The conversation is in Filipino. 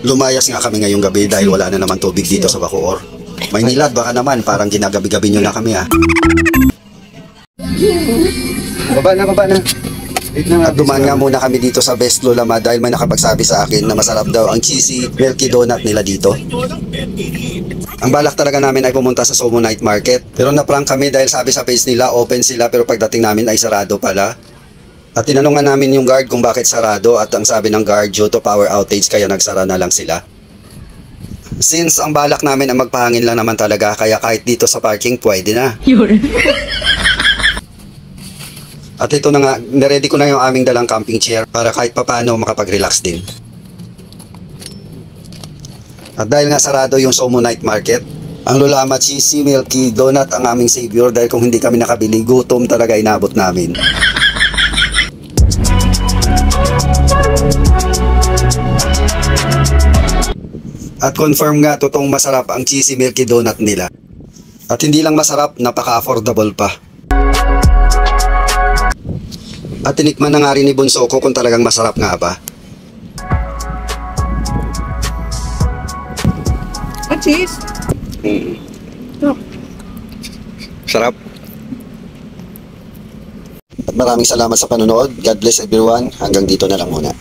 Lumayas nga kami ngayong gabi dahil wala na naman tubig dito sa Bacoor. Maynila, baka naman parang ginagabi-gabi nyo na kami ha. Baba na. At dumaan nga muna kami dito sa Best Lulama dahil may nakapagsabi sa akin na masarap daw ang cheesy milky donut nila dito. Ang balak talaga namin ay pumunta sa Somo Night Market. Pero naprank kami dahil sabi sa page nila open sila pero pagdating namin ay sarado pala. At tinanong nga namin yung guard kung bakit sarado at ang sabi ng guard due to power outage kaya nagsara na lang sila. Since ang balak namin ay magpahangin lang naman talaga kaya kahit dito sa parking pwede na. At ito na nga, niready ko na yung aming dalang camping chair para kahit papano makapag-relax din. At dahil nga sarado yung Somo Night Market, ang Lulama Cheesy Milky Donut ang aming savior dahil kung hindi kami nakabili, gutom talaga inabot namin. At confirm nga, totoong masarap ang Cheesy Milky Donut nila. At hindi lang masarap, napaka-affordable pa. At tinikman na nga rin ni Bunso ko kung talagang masarap nga ba. Cheese? Sarap. At maraming salamat sa panonood. God bless everyone. Hanggang dito na lang muna.